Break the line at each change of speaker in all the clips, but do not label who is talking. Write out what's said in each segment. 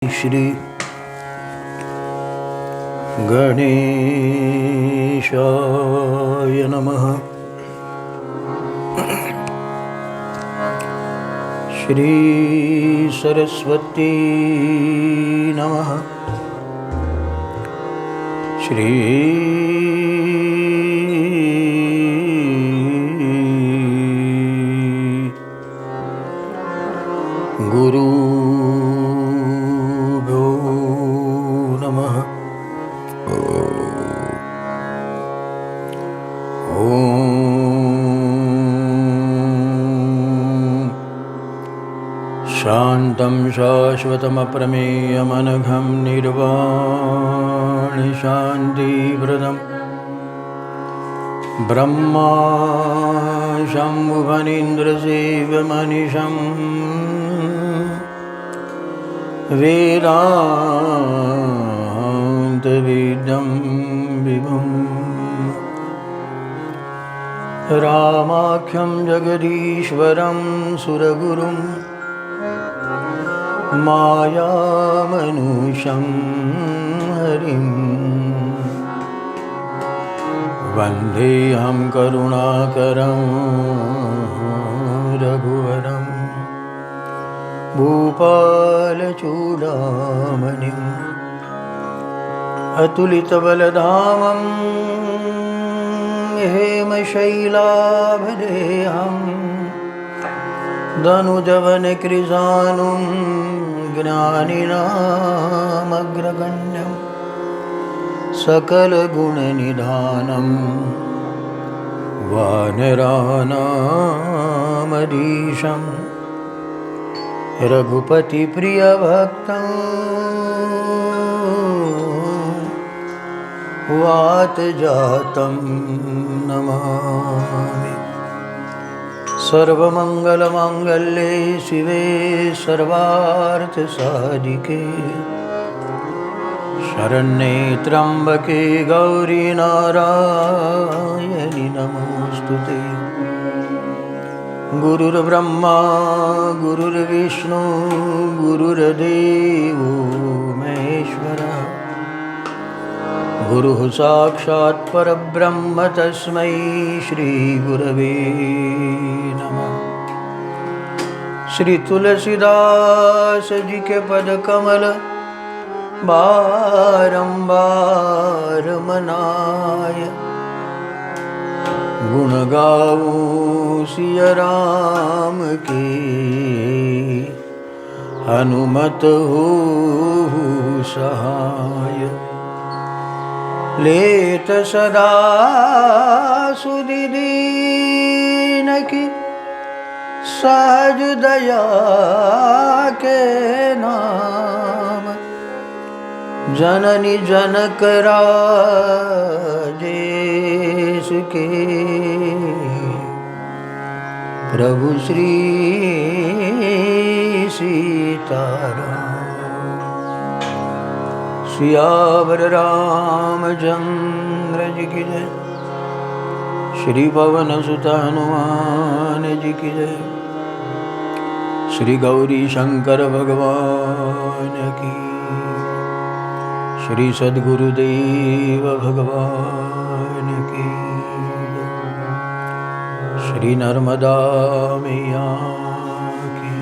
श्री गणेशाय नमः। श्री सरस्वती नमः। श्री गुरुभ्यो नमः। शान्तं शाश्वतमप्रमेयमनघं निर्वाणशान्तिप्रदं ब्रह्मा शम्भुफणीन्द्रसेव्यमनिशं वेदान्तवेद्यं विभुम् रामाख्यं जगदीश्वरं सुरगुरुं मायामनुषं हरिं वन्देऽहं करुणाकरं रघुवरं भूपालचूडामणिम् अतुलितबलधामं हेमशैलाभदेहं दनुजवनकृशानुं ज्ञानिनामग्रगण्यं सकलगुणनिधानं वानराणामधीशं रघुपतिप्रियभक्तं वातजातं नमामि। सर्वमङ्गलमाङ्गल्ये शिवे सर्वार्थसाधिके शरण्ये त्र्यम्बके गौरी नारायणि नमोऽस्तुते। गुरुर्ब्रह्मा गुरुर्विष्णु गुरुर्देवो महेश्वरः गुरुः साक्षात् परब्रह्म तस्मै श्री गुरवे नमः। श्री तुलसीदास जी के पद कमल बारंबार मनाय गुण गाऊं सिया राम के हनुमत हो सहाय। लेत सदा सुदीन की सहज दया के नाम जननी जनक राजेश के प्रभु श्री सीताराम। सियावर रामचंद्र जी की जय। श्री पवन सुत हनुमान जी की जय। श्री गौरी शंकर भगवान की। श्री सद्गुरुदेव भगवान की। श्री नर्मदा मैया की।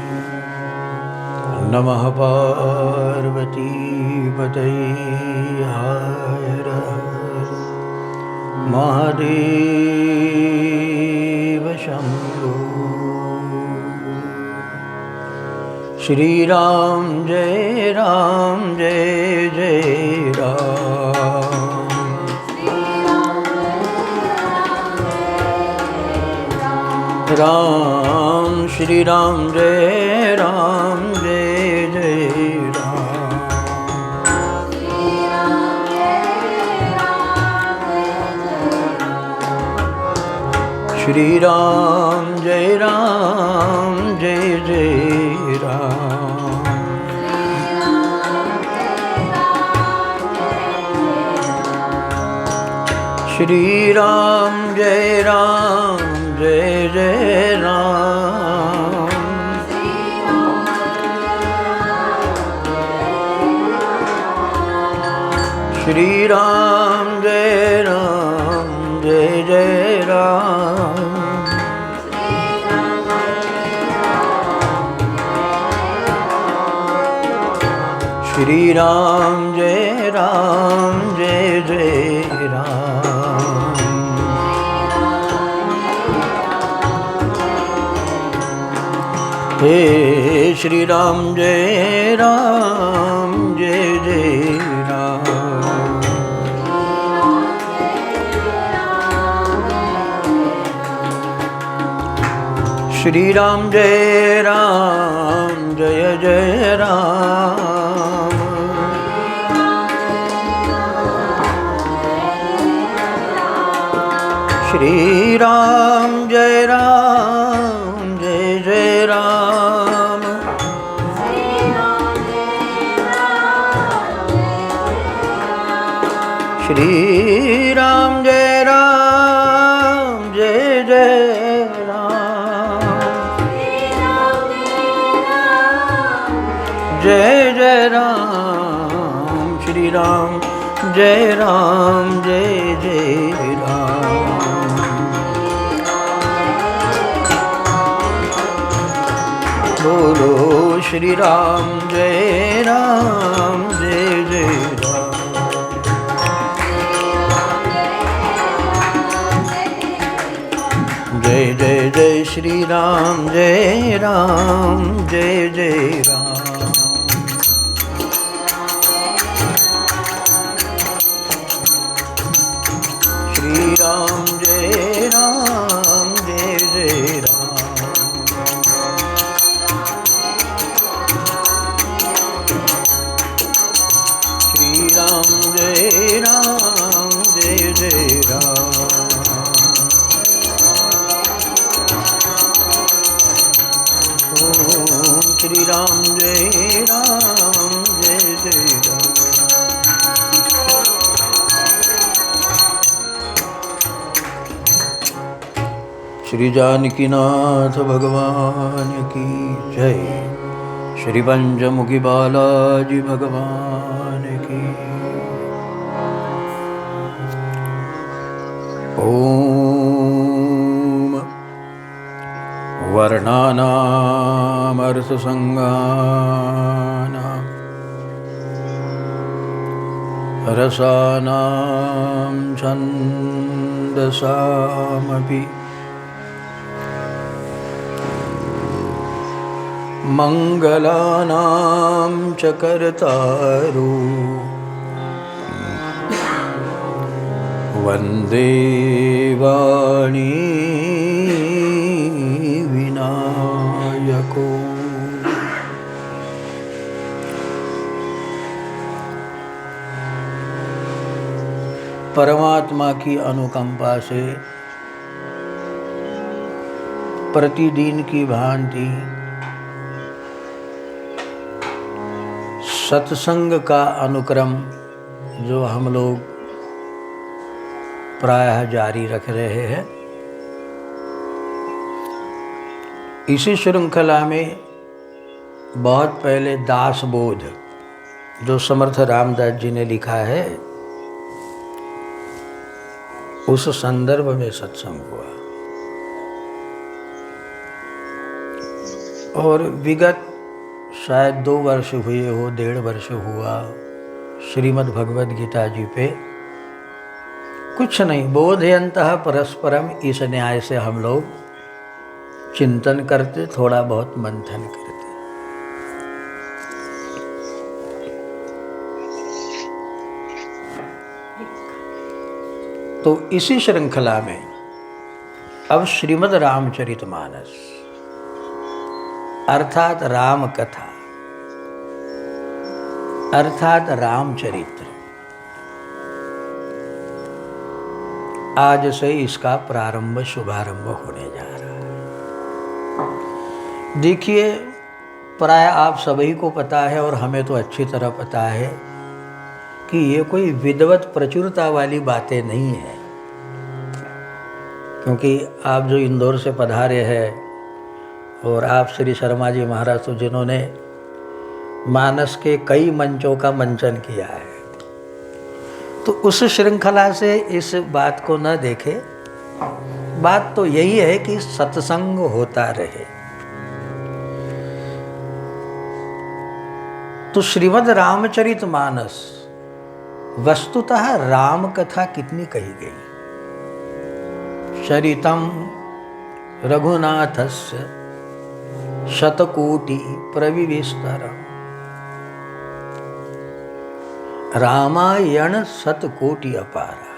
नमः पार्वती पतये हर हर महादेव शंभो। श्री राम जय जय राम। राम श्री राम जय जय राम। श्री राम जय जय राम। श्री राम जय राम। श्री राम जय जय राम। श्री राम जय जय राम। हे श्री राम जय जय राम। श्री राम जय जय राम। श्री राम जय जय राम। श्री राम जय जय राम। जय जय राम। श्री राम जय जय राम। बोलो श्री राम जय जय राम। जय जय जय श्री राम जय जय राम। श्री राम जय जय राम। श्री राम जय जय राम। ओम श्री राम जय जय राम। श्री जानकीनाथ भगवान की जय। श्री पंचमुखी बालाजी भगवान की। ओम वर्णानाम अर्थसंज्ञानाम रसानां छन्दसामपि मंगलानां च कर्तारो वन्दे वाणी विनायको। परमात्मा की अनुकंपा से प्रतिदिन की भांति सत्संग का अनुक्रम जो हम लोग प्रायः जारी रख रहे हैं, इसी श्रृंखला में बहुत पहले दासबोध जो समर्थ रामदास जी ने लिखा है, उस संदर्भ में सत्संग हुआ। और विगत शायद 2 वर्ष हुए हो, 1.5 वर्ष हुआ, श्रीमद् भगवद गीता जी पे कुछ नहीं, बोधयन्तः परस्परम, इस न्याय से हम लोग चिंतन करते, थोड़ा बहुत मंथन करते। तो इसी श्रृंखला में अब श्रीमद् रामचरितमानस अर्थात राम कथा अर्थात रामचरित्र, आज से इसका प्रारंभ शुभारंभ होने जा रहा है। देखिए, प्राय आप सभी को पता है और हमें तो अच्छी तरह पता है कि ये कोई विद्वत प्रचुरता वाली बातें नहीं है, क्योंकि आप जो इंदौर से पधारे हैं और आप श्री शर्मा जी महाराज तो जिन्होंने मानस के कई मंचों का मंचन किया है, तो उस श्रृंखला से इस बात को न देखे। बात तो यही है कि सत्संग होता रहे। तो श्रीमद् रामचरितमानस वस्तुतः राम कथा कितनी कही गई। चरितम रघुनाथस्य शतकोटि प्रविविस्तरम्, रामायण शतकोटि अपारा।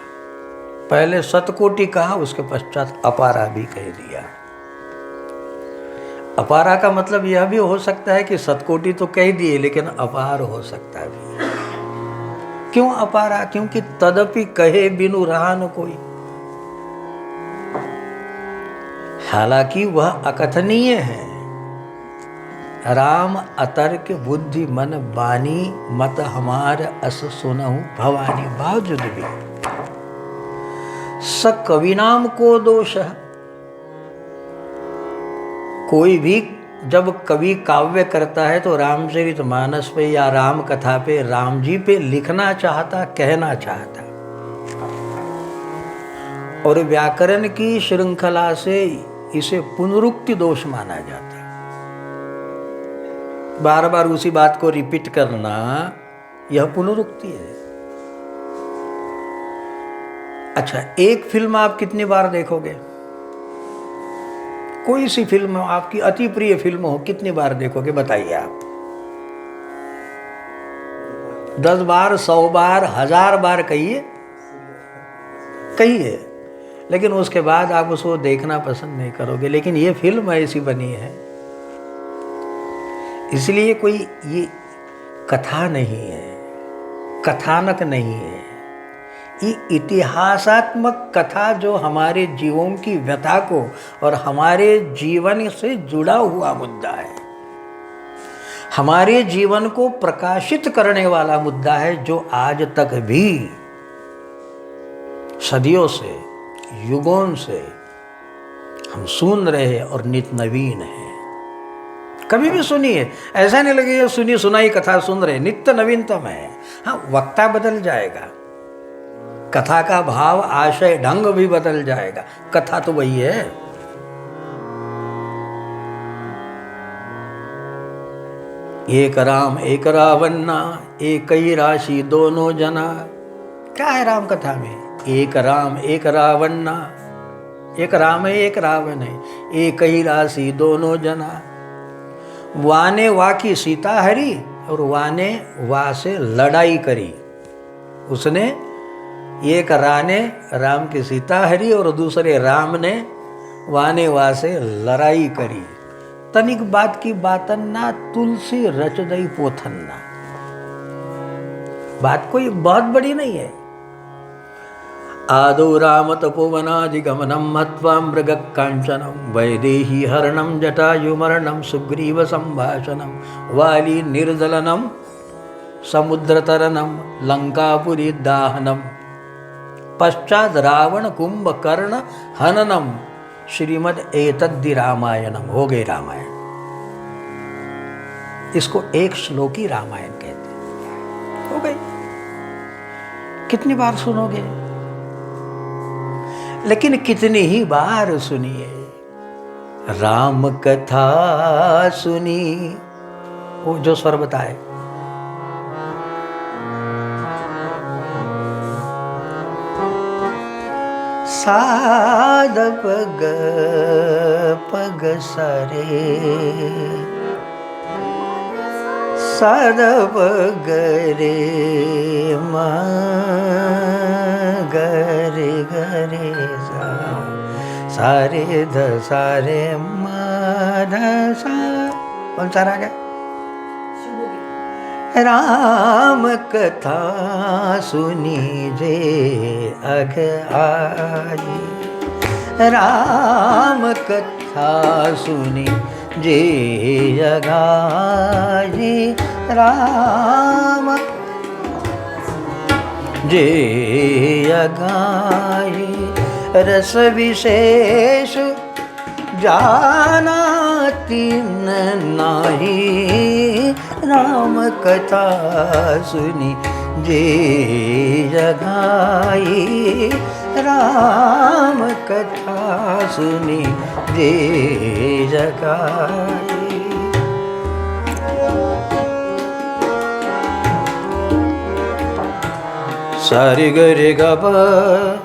पहले शतकोटि कहा, उसके पश्चात अपारा भी कह दिया। अपारा का मतलब यह भी हो सकता है कि शतकोटि तो कह दिए लेकिन अपार हो सकता भी। क्यों अपारा? क्योंकि तदपि कहे बिनु रहा न कोई। हालांकि वह अकथनीय है। राम अतर्क बुद्धि मन बानी, मत हमार अस सुनहु भवानी। बावजूद भी स कविनाम को दोष है। कोई भी जब कवि काव्य करता है तो रामचरितमानस पे या राम कथा पे, राम जी पे लिखना चाहता, कहना चाहता। और व्याकरण की श्रृंखला से इसे पुनरुक्ति दोष माना जाता है। बार बार उसी बात को रिपीट करना यह पुनरुक्ति है। अच्छा, एक फिल्म आप कितनी बार देखोगे? कोई सी फिल्म हो, आपकी अति प्रिय फिल्म हो, कितनी बार देखोगे बताइए आप? 10 बार, 100 बार, 1000 बार कहिए, कहिए। लेकिन उसके बाद आप उसको देखना पसंद नहीं करोगे। लेकिन ये फिल्म ऐसी बनी है, इसलिए कोई ये कथा नहीं है, कथानक नहीं है। ये इतिहासात्मक कथा जो हमारे जीवों की व्यथा को और हमारे जीवन से जुड़ा हुआ मुद्दा है, हमारे जीवन को प्रकाशित करने वाला मुद्दा है, जो आज तक भी सदियों से, युगों से हम सुन रहे हैं और नित नवीन है। कभी भी सुनिए, ऐसा नहीं लगेगा सुनी सुनाई कथा सुन रहे, नित्य नवीनतम है। हाँ, वक्ता बदल जाएगा, कथा का भाव, आशय, ढंग भी बदल जाएगा, कथा तो वही है। एक राम एक रावन्ना, एक ही राशि दोनों जना। क्या है राम कथा में? एक राम एक रावन्ना, एक राम है एक रावण है, एक ही राशि दोनों जना। वाने वा की सीता हरी और वाने वा से लड़ाई करी। उसने एक राने राम की सीता हरी और दूसरे राम ने वाने वा से लड़ाई करी। तनिक बात की बातन्ना, तुलसी रच दई पोथन्ना। बात कोई बहुत बड़ी नहीं है। आदौ राम तपोवनादिगमनं मत्वा मृगकाञ्चनं, वैदेही हरणं जटायुमरणं, सुग्रीव संभाषणं, वाली निर्दलनं, समुद्रतरणं, लंकापुरी दाहनं, पश्चात रावण कुंभकर्ण हननम। श्रीमद् एतद्धि रामायणम। हो गए रामायण। इसको एक श्लोकी रामायण कहते हैं। हो गई। कितनी बार सुनोगे? लेकिन कितनी ही बार सुनिए। राम कथा सुनी, वो जो स्वर बताए, साध पग पग सरे, साध पग रे मा गरे गरे सा, सारे ध सारे मा ध सा। कौन सा राग है? राम कथा सुनीजे अघ आई, राम कथा सुनी जे अघाई, राम जे अघाई। रस विशेष जाना तीन नाही, राम कथा सुनी जे जगाई, राम कथा सुनी जे जगाई। सारे गरे गप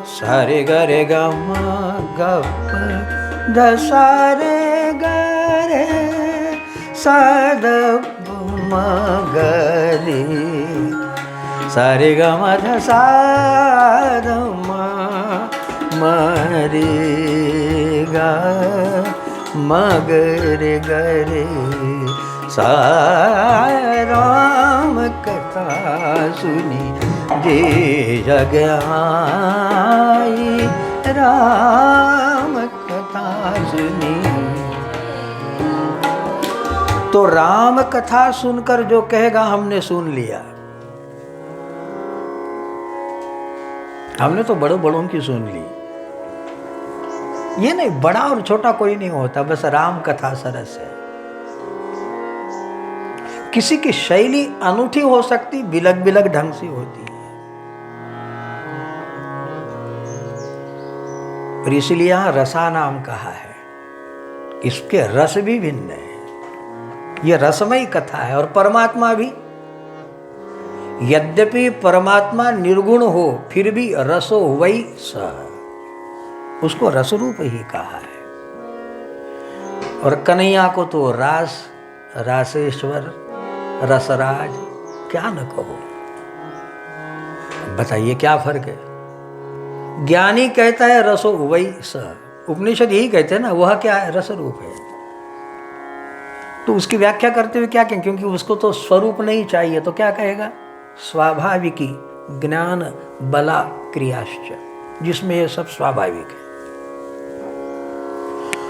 सारे गरे गम गप द सारे गरे साद मगरे, सारे गम ध साद मरे गा मगरे गरे सा, राम कथा सुनी जे जग आई, राम कथा सुनी। तो राम कथा सुनकर जो कहेगा हमने सुन लिया, हमने तो बड़ों बड़ों की सुन ली। ये नहीं, बड़ा और छोटा कोई नहीं होता, बस राम कथा सरस है। किसी की शैली अनूठी हो सकती, बिलग बिलग ढंग से होती है। और इसलिए यहां रसा नाम कहा है, इसके रस भी भिन्न है। यह रसमयी कथा है। और परमात्मा भी, यद्यपि परमात्मा निर्गुण हो फिर भी रसो वै स, उसको रसरूप ही कहा है। और कन्हैया को तो रास, रासेश्वर, रसराज क्या न कहो। बताइए क्या फर्क है। ज्ञानी कहता है रसो वै स, उपनिषद यही कहते हैं ना, वह क्या है, रस रूप है। तो उसकी व्याख्या करते हुए क्या कहें, क्योंकि उसको तो स्वरूप नहीं चाहिए, तो क्या कहेगा, स्वाभाविकी ज्ञान बला क्रियाश्च, जिसमें ये सब स्वाभाविक है।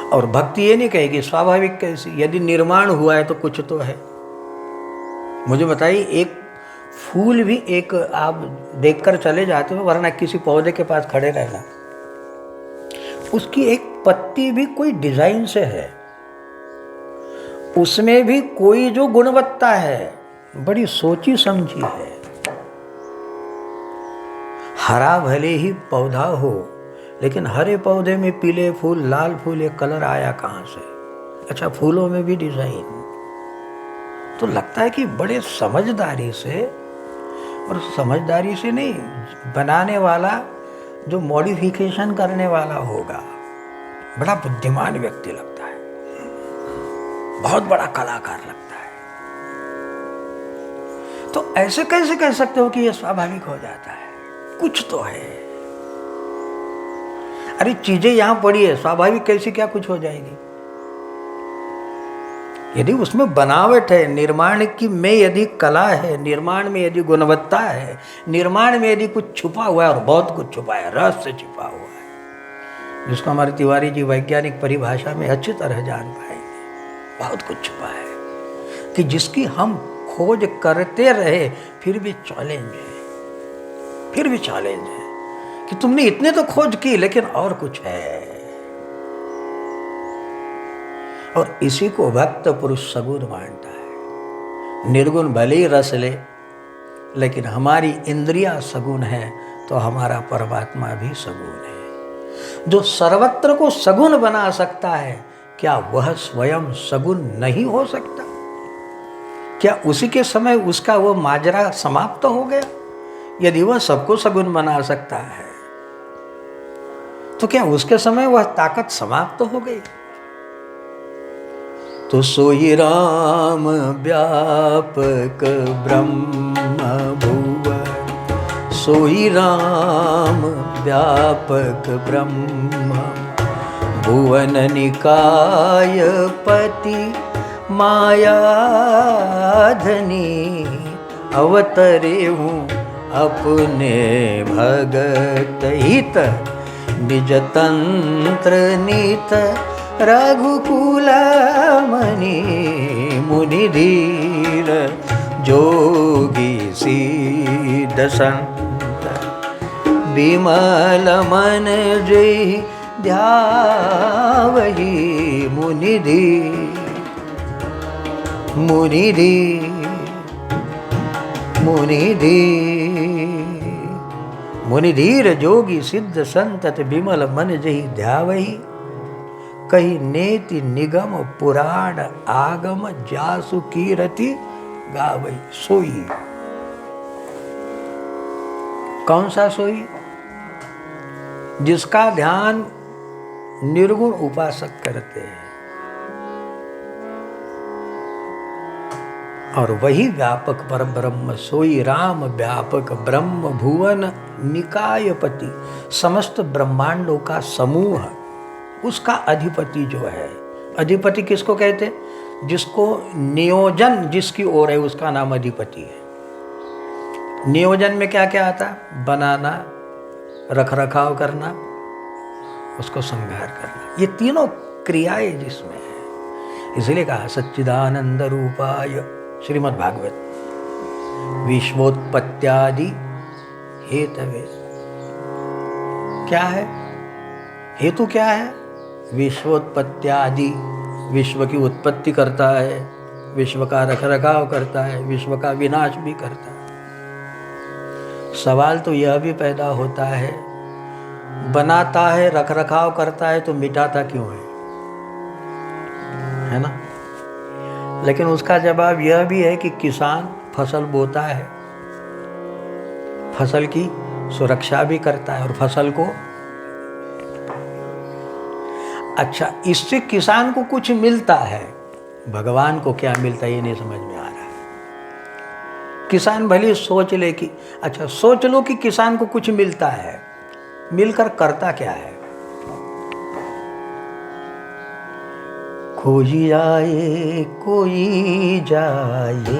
और भक्ति ये नहीं कहेगी स्वाभाविक कैसी, यदि निर्माण हुआ है तो कुछ तो है। मुझे बताइए, एक फूल भी एक आप देखकर चले जाते हो, वरना किसी पौधे के पास खड़े रहना, उसकी एक पत्ती भी कोई डिजाइन से है, उसमें भी कोई जो गुणवत्ता है, बड़ी सोची समझी है। हरा भले ही पौधा हो, लेकिन हरे पौधे में पीले फूल, लाल फूल, ये कलर आया कहाँ से? अच्छा, फूलों में भी डिजाइन। तो लगता है कि बड़े समझदारी से, और समझदारी से नहीं, बनाने वाला जो मॉडिफिकेशन करने वाला होगा, बड़ा बुद्धिमान व्यक्ति लगता है, बहुत बड़ा कलाकार लगता है। तो ऐसे कैसे कह सकते हो कि ये स्वाभाविक हो जाता है? कुछ तो है। अरे चीजें यहां पड़ी है, स्वाभाविक कैसी क्या कुछ हो जाएगी? यदि उसमें बनावट है, निर्माण की में यदि कला है, निर्माण में यदि गुणवत्ता है, निर्माण में यदि कुछ छुपा हुआ है, और बहुत कुछ छुपा है, रहस्य छिपा हुआ है, जिसको हमारे तिवारी जी वैज्ञानिक परिभाषा में अच्छी तरह जान पाएंगे। बहुत कुछ छुपा है कि जिसकी हम खोज करते रहे, फिर भी चैलेंज है, फिर भी चैलेंज है कि तुमने इतने तो खोज की, लेकिन और कुछ है। और इसी को भक्त पुरुष सगुण मानता है। निर्गुण भले ही रस ले, लेकिन हमारी इंद्रियां सगुण है, तो हमारा परमात्मा भी सगुण है। जो सर्वत्र को सगुण बना सकता है, क्या वह स्वयं सगुण नहीं हो सकता? क्या उसी के समय उसका वो माजरा समाप्त हो गया? यदि वह सबको सगुण बना सकता है, तो क्या उसके समय वह ताकत समाप्त हो गई? तो सोई राम व्यापक ब्रह्म भुवन, सोई राम व्यापक ब्रह्म भुवन निकाय पति मायाधनी, अवतरे हूँ अपने भगत हित, निज तंत्र नीत रघुकुल मणि, मुनि धीर जोगी सिद्ध संत, विमल मन जय ध्यावहि, मुनि धीर मुनि धीर जोगी सिद्ध संतत विमल मन जहि ध्यावहि, कही नेति निगम पुराण आगम जासु कीरति गावई। सोई, कौन सा सोई? जिसका ध्यान निर्गुण उपासक करते हैं, और वही व्यापक पर ब्रह्म सोई राम व्यापक ब्रह्म भुवन निकायपति, समस्त ब्रह्मांडों का समूह उसका अधिपति जो है। अधिपति किसको कहते? जिसको नियोजन जिसकी ओर है उसका नाम अधिपति है। नियोजन में क्या क्या आता? बनाना, रख रखाव करना, उसको संहार करना, ये तीनों क्रियाएं जिसमें है। इसलिए कहा सच्चिदानंद रूपाय श्रीमद् भागवत विश्वोत्पत्त्यादि हेतवे। क्या है हेतु? क्या है? विश्वोत्पत्त्यादि, विश्व की उत्पत्ति करता है, विश्व का रखरखाव करता है, विश्व का विनाश भी करता है। सवाल तो यह भी पैदा होता है, बनाता है, रखरखाव करता है, तो मिटाता क्यों है ना? लेकिन उसका जवाब यह भी है कि किसान फसल बोता है, फसल की सुरक्षा भी करता है और फसल को, अच्छा, इससे किसान को कुछ मिलता है, भगवान को क्या मिलता है ये नहीं समझ में आ रहा है। किसान भले सोच ले कि, अच्छा सोच लो कि किसान को कुछ मिलता है, मिलकर करता क्या है? कोई आए कोई जाए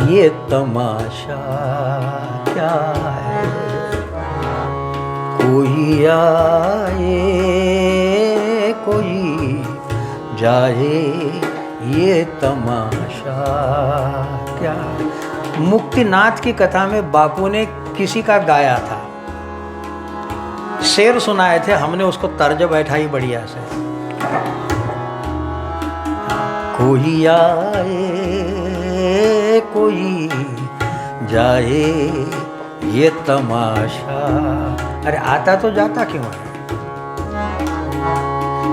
ये तमाशा क्या है, कोई आए कोई जाए ये तमाशा क्या। मुक्तिनाथ की कथा में बापू ने किसी का गाया था, शेर सुनाए थे, हमने उसको तर्ज बैठाई बढ़िया से। कोई आए कोई जाए ये तमाशा, अरे आता तो जाता क्यों है?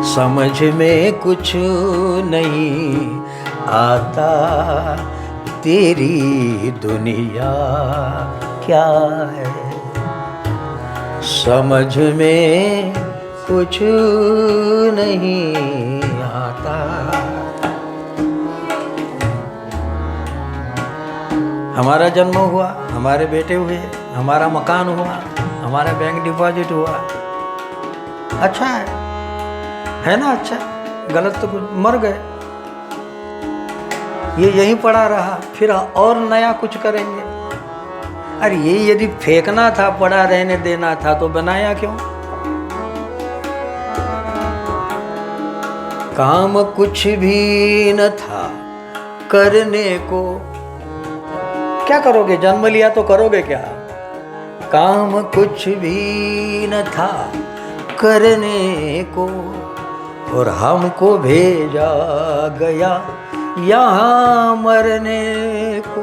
समझ में कुछ नहीं आता तेरी दुनिया क्या है, समझ में कुछ नहीं आता। हमारा जन्म हुआ, हमारे बेटे हुए, हमारा मकान हुआ, हमारा बैंक डिपॉजिट हुआ, अच्छा है ना? अच्छा, गलत तो कुछ, मर गए, ये यहीं पड़ा रहा, फिर और नया कुछ करेंगे। अरे ये यदि फेंकना था, पड़ा रहने देना था, तो बनाया क्यों? काम कुछ भी न था करने को, क्या करोगे? जन्म लिया तो करोगे क्या? काम कुछ भी न था करने को, और हमको भेजा गया यहाँ मरने को।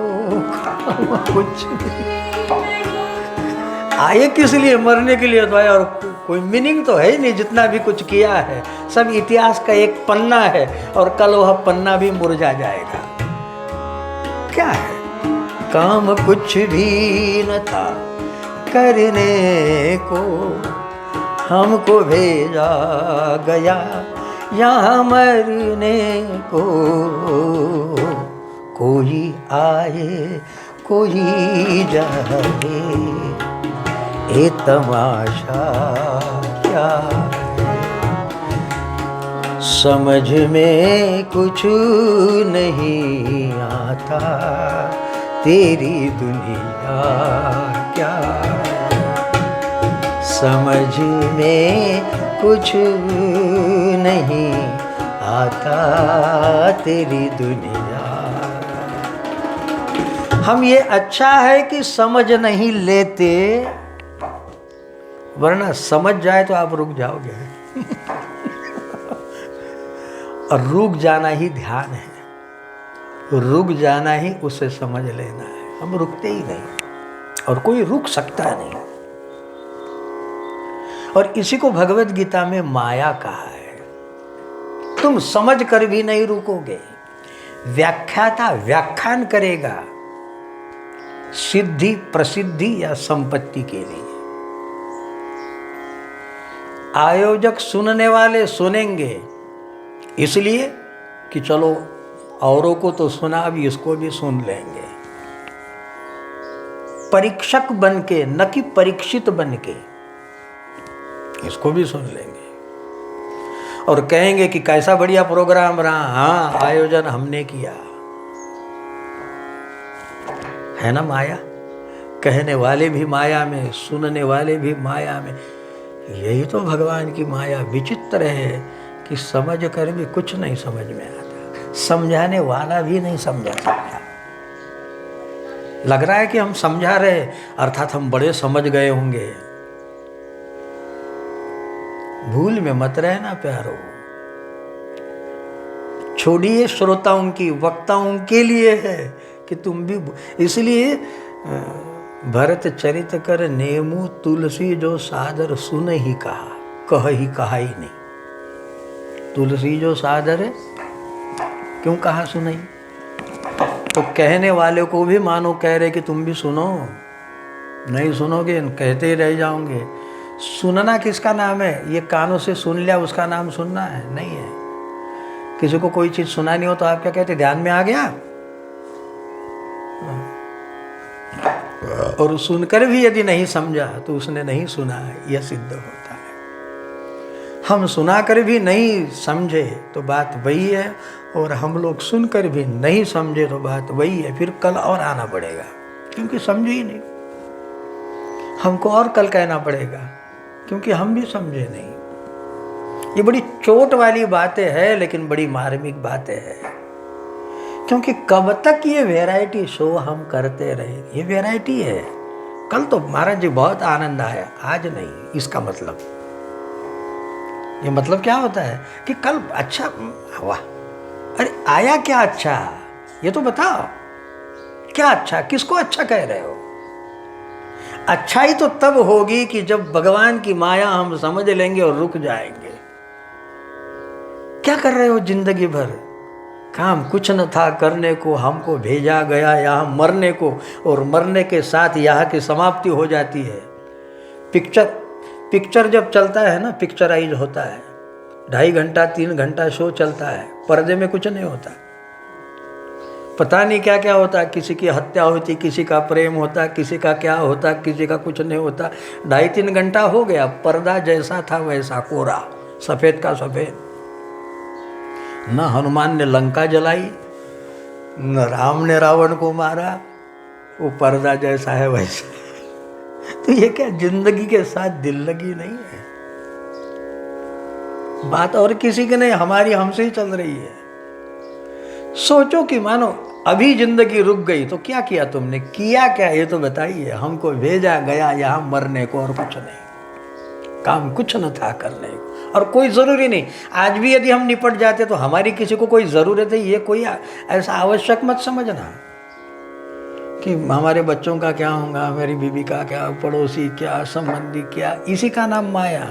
काम कुछ आए किस लिए? मरने के लिए तो आया, और कोई मीनिंग तो है ही नहीं। जितना भी कुछ किया है सब इतिहास का एक पन्ना है, और कल वह पन्ना भी मुरझा जाएगा। क्या है? काम कुछ भी न था करने को, हमको भेजा गया यहाँ मरने को। कोई आए कोई जाए ये तमाशा क्या है, समझ में कुछ नहीं आता तेरी दुनिया क्या है, समझ में कुछ नहीं आता तेरी दुनिया। हम ये अच्छा है कि समझ नहीं लेते, वरना समझ जाए तो आप रुक जाओगे। और रुक जाना ही ध्यान है। रुक जाना ही उसे समझ लेना है। हम रुकते ही नहीं और कोई रुक सकता नहीं। और इसी को भगवत गीता में माया कहा है। तुम समझ कर भी नहीं रुकोगे, व्याख्याता व्याख्यान करेगा सिद्धि प्रसिद्धि या संपत्ति के लिए। आयोजक सुनने वाले सुनेंगे इसलिए कि चलो औरों को तो सुना, अभी इसको भी सुन लेंगे। परीक्षक बन के, न कि परीक्षित बन के, इसको भी सुन लेंगे और कहेंगे कि कैसा बढ़िया प्रोग्राम रहा। हाँ, आयोजन हमने किया है ना। माया, कहने वाले भी माया में, सुनने वाले भी माया में। यही तो भगवान की माया विचित्र है कि समझ कर भी कुछ नहीं समझ में आता, समझाने वाला भी नहीं समझा सकता। लग रहा है कि हम समझा रहे, अर्थात हम बड़े समझ गए होंगे। भूल में मत रहना प्यारो। छोड़िए श्रोताओं की, वक्ताओं के लिए है कि तुम भी। इसलिए भरत चरित कर नेमू तुलसी जो सादर सुन ही कहा, कह ही कहा ही नहीं। तुलसी जो सादर है, क्यों कहा सुनई? तो कहने वाले को भी मानो कह रहे कि तुम भी सुनो। नहीं सुनोगे, कहते ही रह जाओगे। सुनना किसका नाम है? ये कानों से सुन लिया उसका नाम सुनना है? नहीं है। किसी को कोई चीज सुनानी हो तो आप क्या कहते? ध्यान में आ गया। और सुनकर भी यदि नहीं समझा तो उसने नहीं सुना है, यह सिद्ध होता है। हम सुनाकर भी नहीं समझे तो बात वही है, और हम लोग सुनकर भी नहीं समझे तो बात वही है। फिर कल और आना पड़ेगा, क्योंकि समझे ही नहीं। हमको और कल कहना पड़ेगा, क्योंकि हम भी समझे नहीं। ये बड़ी चोट वाली बातें हैं, लेकिन बड़ी मार्मिक बातें हैं। क्योंकि कब तक ये वैरायटी शो हम करते रहे? ये वैरायटी है। कल तो महाराज जी बहुत आनंद आया, आज नहीं। इसका मतलब, ये मतलब क्या होता है कि कल अच्छा, वाह, अरे आया क्या अच्छा, ये तो बताओ क्या अच्छा, किसको अच्छा कह रहे हो? अच्छाई तो तब होगी कि जब भगवान की माया हम समझ लेंगे और रुक जाएंगे। क्या कर रहे हो जिंदगी भर? काम कुछ न था करने को, हमको भेजा गया यहाँ मरने को, और मरने के साथ यहाँ की समाप्ति हो जाती है। पिक्चर जब चलता है ना, पिक्चराइज होता है, 2.5 घंटा 3 घंटा शो चलता है, पर्दे में कुछ नहीं होता। पता नहीं क्या क्या होता, किसी की हत्या होती, किसी का प्रेम होता, किसी का क्या होता, किसी का कुछ नहीं होता। 2.5-3 घंटा हो गया, पर्दा जैसा था वैसा कोरा, सफ़ेद का सफ़ेद। न हनुमान ने लंका जलाई, न राम ने रावण को मारा, वो पर्दा जैसा है वैसा। तो ये क्या जिंदगी के साथ दिल लगी नहीं है? बात और किसी की नहीं, हमारी हमसे ही चल रही है। सोचो कि मानो अभी जिंदगी रुक गई तो क्या किया तुमने? किया क्या ये तो बताइए। हमको भेजा गया यहाँ मरने को और कुछ नहीं। काम कुछ न था करने को, और कोई ज़रूरी नहीं। आज भी यदि हम निपट जाते तो हमारी किसी को कोई ज़रूरत है, ये कोई ऐसा आवश्यक मत समझना कि हमारे बच्चों का क्या होगा, हमारी बीवी का क्या, पड़ोसी क्या, संबंधी क्या। इसी का नाम माया।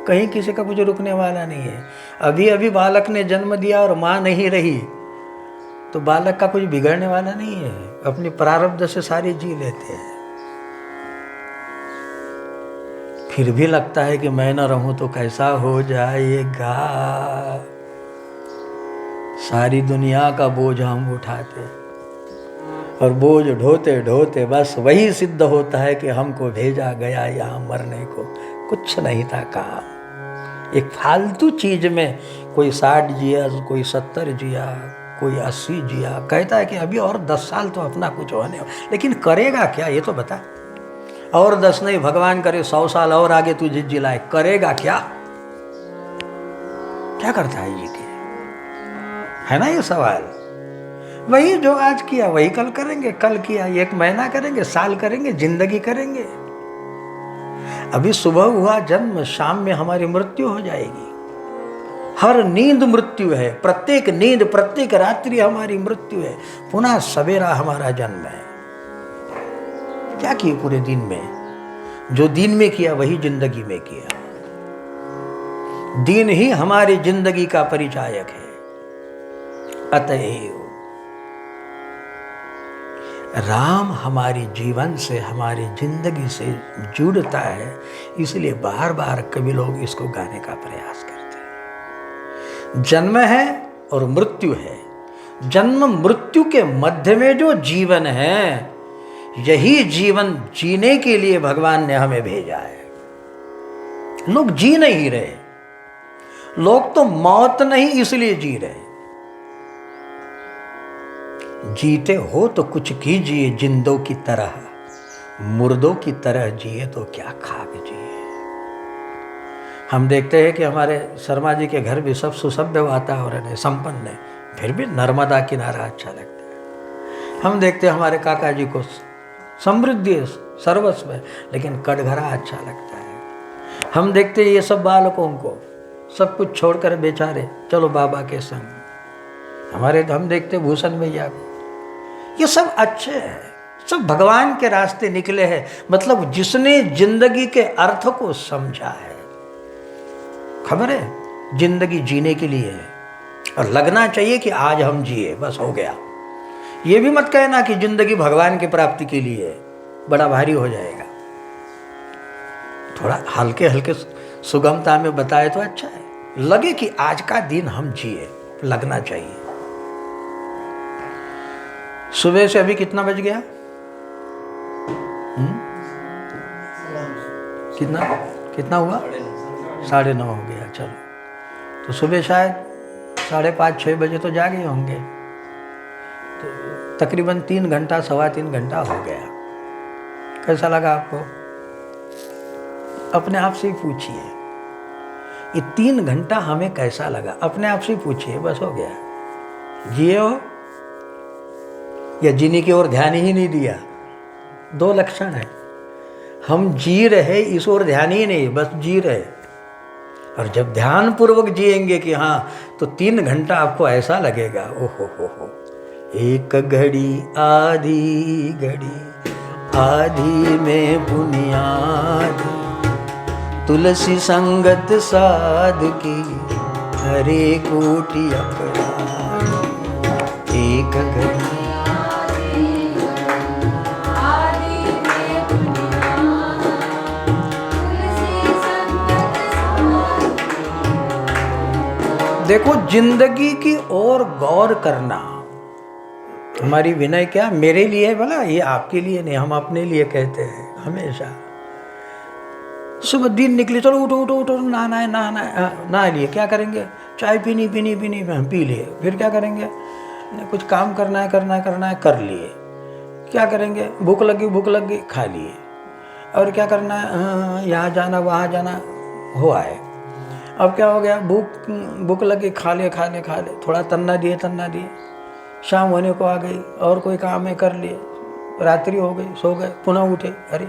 कहीं किसी का कुछ रुकने वाला नहीं है। अभी अभी बालक ने जन्म दिया और माँ नहीं रही तो बालक का कुछ बिगड़ने वाला नहीं है। अपनी प्रारब्ध से सारी जी लेते हैं। फिर भी लगता है कि मैं न रहूं तो कैसा हो जाएगा। सारी दुनिया का बोझ हम उठाते, और बोझ ढोते ढोते बस वही सिद्ध होता है कि हमको भेजा गया यहाँ मरने को। कुछ नहीं था काम। एक फालतू चीज में कोई 60 जिया, कोई 70 जिया, कोई 80 जिया। कहता है कि अभी और 10 साल तो अपना कुछ होने हो, लेकिन करेगा क्या ये तो बता। और 10 नहीं, भगवान करे 100 साल और आगे तुझे जिलाए, करेगा क्या? क्या करता है ये? है ना ये सवाल। वही जो आज किया वही कल करेंगे, कल किया 1 महीना करेंगे, साल करेंगे, जिंदगी करेंगे। अभी सुबह हुआ जन्म, शाम में हमारी मृत्यु हो जाएगी। हर नींद मृत्यु है, प्रत्येक नींद, प्रत्येक रात्रि हमारी मृत्यु है, पुनः सवेरा हमारा जन्म है। क्या किए पूरे दिन में? जो दिन में किया वही जिंदगी में किया। दिन ही हमारी जिंदगी का परिचायक है। अतएव राम हमारे जीवन से, हमारी जिंदगी से जुड़ता है, इसलिए बार बार कवि लोग इसको गाने का प्रयास करते हैं। जन्म है और मृत्यु है। जन्म मृत्यु के मध्य में जो जीवन है, यही जीवन जीने के लिए भगवान ने हमें भेजा है। लोग जी नहीं रहे, लोग तो मौत नहीं इसलिए जी रहे। जीते हो तो कुछ कीजिए जिंदों की तरह, मुर्दों की तरह जिए तो क्या खाक जिए। हम देखते हैं कि हमारे शर्मा जी के घर भी सब सुसभ्य वातावरण है, संपन्न है, फिर भी नर्मदा किनारा अच्छा लगता है। हम देखते हैं हमारे काका जी को समृद्धि सर्वस्व है, लेकिन कटघरा अच्छा लगता है। हम देखते हैं ये सब बालकों को सब कुछ छोड़कर बेचारे चलो बाबा के संग। हमारे हम देखते भूषण भैया को, ये सब अच्छे हैं, सब भगवान के रास्ते निकले हैं। मतलब जिसने जिंदगी के अर्थ को समझा है। खबर है जिंदगी जीने के लिए है, और लगना चाहिए कि आज हम जिए, बस हो गया। ये भी मत कहना कि जिंदगी भगवान की प्राप्ति के लिए है, बड़ा भारी हो जाएगा। थोड़ा हल्के हल्के सुगमता में बताए तो अच्छा है, लगे कि आज का दिन हम जिए, लगना चाहिए। सुबह से अभी कितना बज गया? कितना हुआ? 9:30 हो गया। चलो, तो सुबह शायद 5:30-6 बजे तो जागे होंगे, तो तकरीबन 3 घंटा, 3.25 घंटा हो गया। कैसा लगा आपको? अपने आप से ही पूछिए, ये 3 घंटा हमें कैसा लगा? अपने आप से ही पूछिए, बस हो गया। जिए हो या जीने की ओर ध्यान ही नहीं दिया? 2 लक्षण है, हम जी रहे इस ओर ध्यान ही नहीं, बस जी रहे। और जब ध्यान पूर्वक जिएंगे कि हाँ, तो 3 घंटा आपको ऐसा लगेगा, ओहो हो, एक घड़ी आधी घड़ी, आधी में बुनियाद, तुलसी संगत साध की, हरे कोटि अपराध। एक घड़ी देखो, जिंदगी की ओर गौर करना हमारी विनय क्या मेरे लिए है, भला ये आपके लिए नहीं, हम अपने लिए कहते हैं हमेशा। सुबह दिन निकले, चलो उठो उठो उठो, नहाना है नहाना है, नहा लिए, क्या करेंगे? चाय पीनी हम पी लिए, फिर क्या करेंगे? कुछ काम करना है कर लिए। क्या करेंगे? भूख लगी खा लिए। और क्या करना है? यहाँ जाना वहाँ जाना हो आए। अब क्या हो गया? भूख लगी, खा ले, थोड़ा तन्ना दिए, शाम होने को आ गई, और कोई काम है कर लिए, रात्रि हो गई, सो गए, पुनः उठे। अरे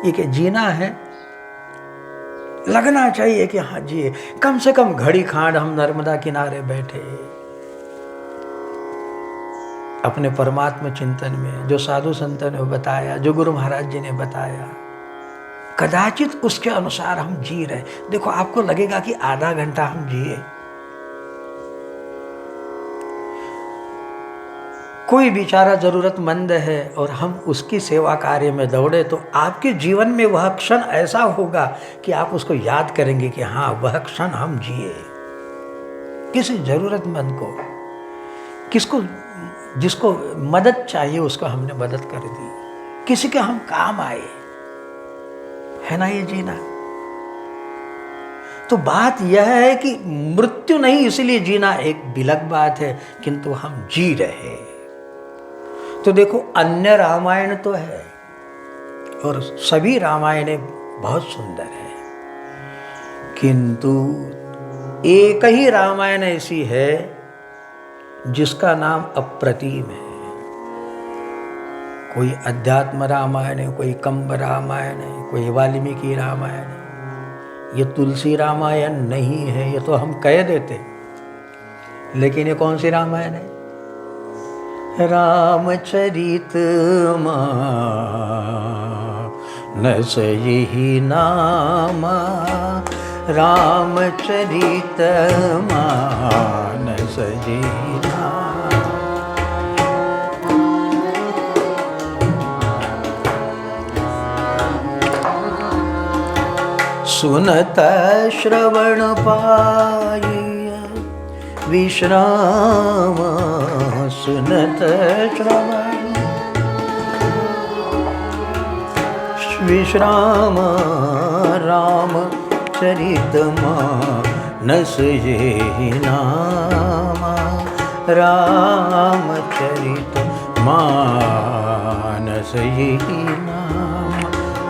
ये क्या जीना है? लगना चाहिए कि हाँ जिए, कम से कम घड़ी खांड हम नर्मदा किनारे बैठे अपने परमात्मा चिंतन में, जो साधु संतों ने बताया, जो गुरु महाराज जी ने बताया, कदाचित उसके अनुसार हम जी रहे। देखो, आपको लगेगा कि आधा घंटा हम जिए। कोई बेचारा जरूरतमंद है और हम उसकी सेवा कार्य में दौड़े, तो आपके जीवन में वह क्षण ऐसा होगा कि आप उसको याद करेंगे कि हाँ, वह क्षण हम जिए। किसी जरूरतमंद को, जिसको मदद चाहिए, उसको हमने मदद कर दी, किसी के हम काम आए, है ना ये जीना। तो बात यह है कि मृत्यु नहीं इसलिए जीना एक बिलक बात है, किंतु हम जी रहे। तो देखो, अन्य रामायण तो है और सभी रामायणें बहुत सुंदर है, किंतु एक ही रामायण ऐसी है जिसका नाम अप्रतिम है। कोई अध्यात्म रामायण है, कोई कंब रामायण है, कोई वाल्मीकि रामायण है, ये तुलसी रामायण नहीं है, ये तो हम कह देते, लेकिन ये कौन सी रामायण है? रामचरित मानस यही नाम, रामचरित मानस यही नाम। सुनत श्रवण पाई विश्राम, सुनत श्रवण विश्राम, राम चरित मानस यही नाम, राम चरित मानस यही नाम,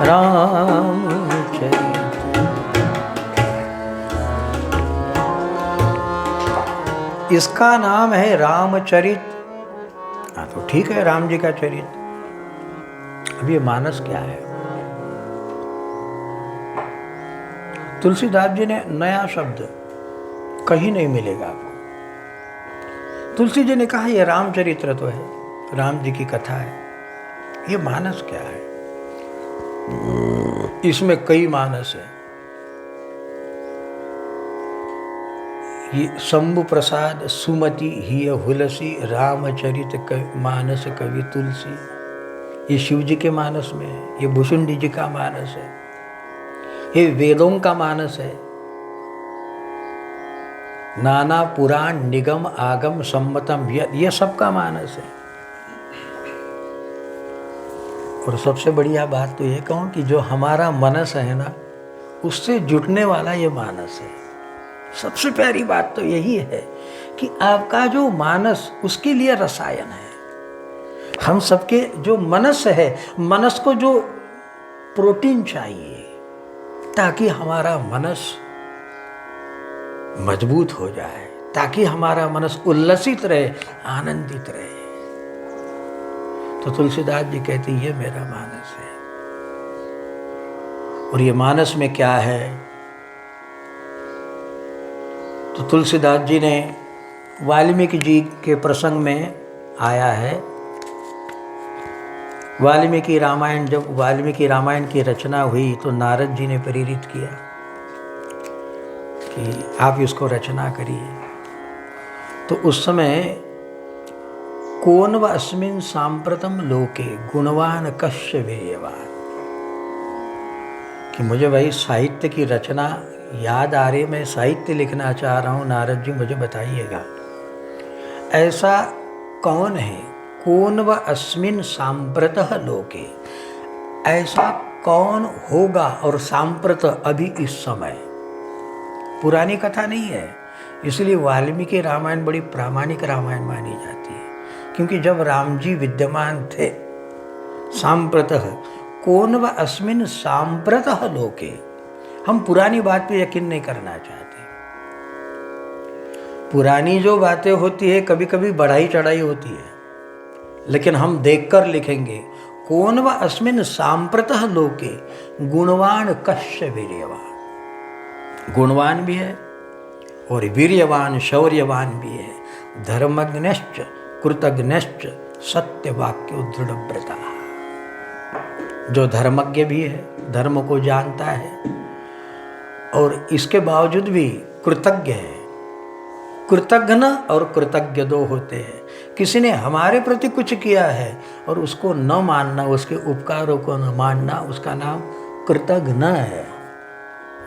राम चरित। इसका नाम है रामचरित। हाँ तो ठीक है, राम जी का चरित। अब ये मानस क्या है? तुलसीदास जी ने नया शब्द कहीं नहीं मिलेगा आपको। तुलसी जी ने कहा ये रामचरित्र तो है, राम जी की कथा है। ये मानस क्या है? इसमें कई मानस है। ये शंभु प्रसाद सुमति हिय हुलसी, रामचरित मानस कवि तुलसी। ये शिव जी के मानस में है, ये भुषुंडी जी का मानस है, ये वेदों का मानस है। नाना पुराण निगम आगम सम्मतम, ये सबका मानस है। और सबसे बढ़िया बात तो ये कहूँ कि जो हमारा मनस है ना, उससे जुटने वाला ये मानस है। सबसे प्यारी बात तो यही है कि आपका जो मानस, उसके लिए रसायन है। हम सबके जो मनस है, मनस को जो प्रोटीन चाहिए ताकि हमारा मनस मजबूत हो जाए, ताकि हमारा मनस उल्लसित रहे, आनंदित रहे। तो तुलसीदास जी कहते ये मेरा मानस है। और ये मानस में क्या है? तो तुलसीदास जी ने वाल्मीकि जी के प्रसंग में आया है। वाल्मीकि रामायण, जब वाल्मीकि रामायण की रचना हुई तो नारद जी ने प्रेरित किया कि आप इसको रचना करिए। तो उस समय कौन व अस्मिन् सांप्रतम लोके गुणवान कश्य वेयवान, कि मुझे वही साहित्य की रचना याद आ रही, मैं साहित्य लिखना चाह रहा हूँ, नारद जी मुझे बताइएगा ऐसा कौन है? कौन व अस्मिन् सांप्रतः लोके, ऐसा कौन होगा? और सांप्रत अभी इस समय, पुरानी कथा नहीं है। इसलिए वाल्मीकि रामायण बड़ी प्रामाणिक रामायण मानी जाती है, क्योंकि जब राम जी विद्यमान थे। सांप्रतः कौन व अस्मिन् सांप्रतः लोके, हम पुरानी बात पे यकीन नहीं करना चाहते। पुरानी जो बातें होती है कभी कभी बढ़ाई चढ़ाई होती है, लेकिन हम देखकर लिखेंगे कौन व अस्मिन् सांप्रतः लोके गुणवान कश्य वीर्यवान। गुणवान भी है और वीर्यवान शौर्यवान भी है। धर्मज्ञश्च कृतज्ञश्च सत्यवाक्यो दृढ़व्रता, जो धर्मज्ञ भी है, धर्म को जानता है और इसके बावजूद भी कृतज्ञ है। कृतज्ञ और कृतज्ञ दो होते हैं। किसी ने हमारे प्रति कुछ किया है और उसको न मानना, उसके उपकारों को न मानना, उसका नाम कृतज्ञ है।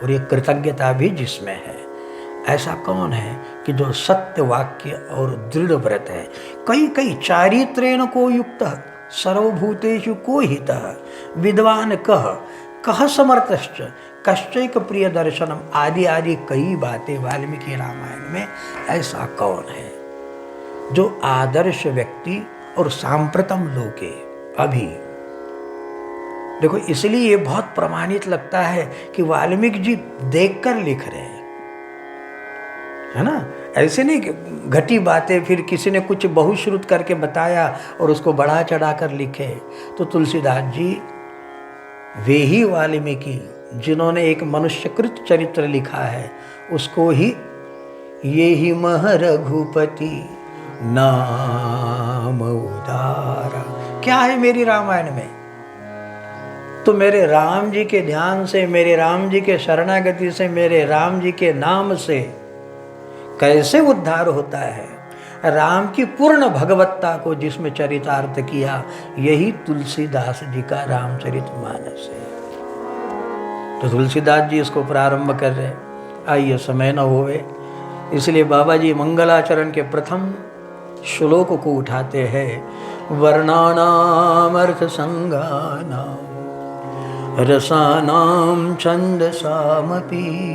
और ये कृतज्ञता भी जिसमें है। ऐसा कौन है कि जो सत्य वाक्य और दृढ़ व्रत है। कई कई चारित्रेण को युक्त सर्वभूतेषु को हितः विद्वान कह समर्थश्च कश्चैक प्रिय दर्शनम, आदि आदि कई बातें वाल्मीकि रामायण में। ऐसा कौन है जो आदर्श व्यक्ति और सांप्रतम लोके, अभी देखो, इसलिए ये बहुत प्रमाणित लगता है कि वाल्मीकि जी देखकर लिख रहे हैं, है ना। ऐसे नहीं कि घटी बातें फिर किसी ने कुछ बहुश्रुत करके बताया और उसको बढ़ा चढ़ा कर लिखे। तो तुलसीदास जी वे ही वाल्मीकि जिन्होंने एक मनुष्यकृत चरित्र लिखा है उसको ही ये ही मह रघुपति नाम उदारा। क्या है मेरी रामायण में? तो मेरे राम जी के ध्यान से, मेरे राम जी के शरणागति से, मेरे राम जी के नाम से कैसे उद्धार होता है। राम की पूर्ण भगवत्ता को जिसमें चरितार्थ किया, यही तुलसीदास जी का रामचरितमानस है। तो तुलसीदास जी इसको प्रारंभ कर रहे। आइए, समय न होवे, इसलिए बाबा जी मंगलाचरण के प्रथम श्लोक को उठाते हैं। वर्णानाम अर्थ संगानाम रसानाम छंदसामपि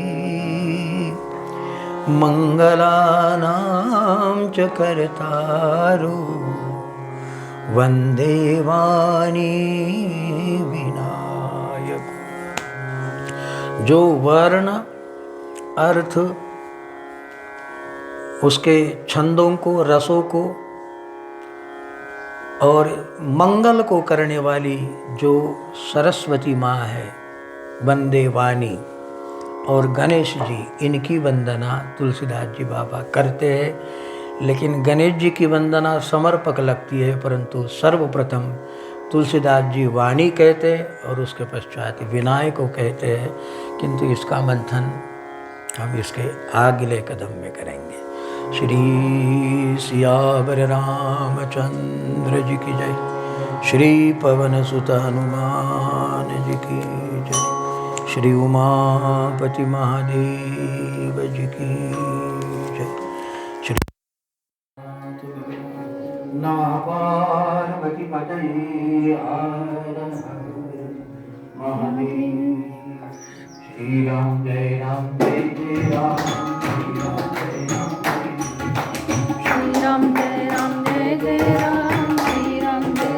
मंगलानां च कर्तारो वंदे वाणी विनायक। जो वर्ण, अर्थ, उसके छंदों को, रसों को और मंगल को करने वाली जो सरस्वती माँ है, वंदे वाणी, और गणेश जी, इनकी वंदना तुलसीदास जी बाबा करते हैं। लेकिन गणेश जी की वंदना समर्पक लगती है, परंतु सर्वप्रथम तुलसीदास जी वाणी कहते हैं और उसके पश्चात विनायक को कहते हैं। किंतु इसका मंथन हम इसके अगले कदम में करेंगे। श्री सियावर रामचंद्र जी की जय। श्री पवन सुत हनुमान जी की जय। श्री उमापति महादेव जी की जय। श्री नमः पार्वती पतये हर हर महादेव। श्री राम जय जय राम। श्री राम जय राम
श्री राम जय जय राम। श्री राम जय जय राम।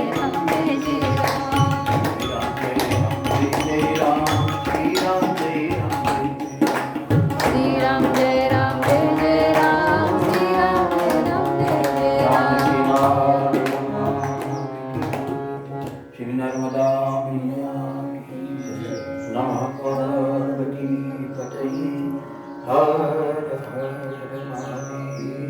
श्री राम जय
श्री राम जय जय राम। श्री राम जय राम।
श्री नर्मदा मैया की जय। नमः पार्वती पतये हर हर महादेव।